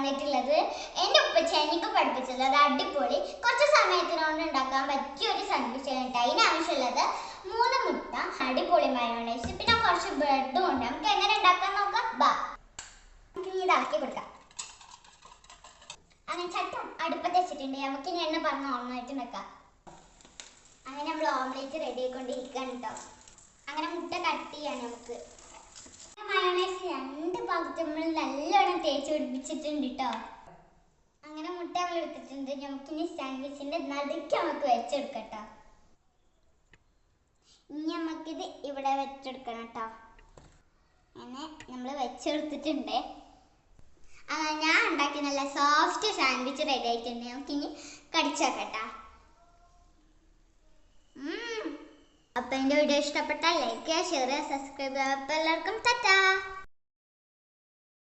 വന്നിട്ടുള്ളത് എൻ്റെ ഉപ്പച്ചി എനിക്ക് പഠിപ്പിച്ചത്. അത് അടിപൊളി കുറച്ച് സമയത്തിനോട് ഉണ്ടാക്കാൻ പറ്റിയ ഒരു സാൻഡ്വിച്ച് ആണ്. അതിനാവശ്യമുള്ളത് 3 മുട്ട, അടിപൊളി മയോണൈസ്, പിന്നെ കുറച്ച് ബ്രെഡും ഉണ്ട്. നമുക്ക് എങ്ങനെ ഉണ്ടാക്കാൻ നോക്കാം. ബാ നമുക്ക് ഇതാക്കി കൊടുക്കാം. അങ്ങനെ ചട്ടം അടുപ്പത്ത് വെച്ചിട്ടുണ്ട്. നമുക്ക് ഇനി എണ്ണ പറഞ്ഞ് ഓംലേറ്റ് ഉണ്ടാക്കാം. അങ്ങനെ നമ്മൾ ഓംലേറ്റ് റെഡി ആയിക്കൊണ്ടിരിക്കുകയാണ് കേട്ടോ. അങ്ങനെ മുട്ട കട്ട് ചെയ്യാൻ നമുക്ക് മയോണൈസ് 2 ഭാഗത്ത് നമ്മൾ നല്ലോണം തേച്ച് പിടിപ്പിച്ചിട്ടുണ്ട് കേട്ടോ. അങ്ങനെ മുട്ട നമ്മൾ എടുത്തിട്ടുണ്ട്. നമുക്കിനി സാൻഡ്വിച്ചിന്റെ നടുക്ക് നമുക്ക് വെച്ചെടുക്കാം കേട്ടോ. ഇനി നമുക്കിത് ഇവിടെ വെച്ചെടുക്കണം കേട്ടോ. അങ്ങനെ നമ്മൾ വെച്ചെടുത്തിട്ടുണ്ട്. ഞാൻ ഉണ്ടാക്കി നല്ല സോഫ്റ്റ് സാൻഡ്വിച്ച് റെഡി ആയിട്ടുണ്ട്. നമുക്കിനി കടിച്ചേക്കാം കേട്ടോ. അപ്പോൾ എൻ്റെ വീഡിയോ ഇഷ്ടപ്പെട്ടാൽ ലൈക്ക് ചെയ്യുക, ഷെയർ ചെയ്യുക, സബ്സ്ക്രൈബ് ചെയ്യുക. അപ്പോൾ എല്ലാവർക്കും ടാറ്റാ.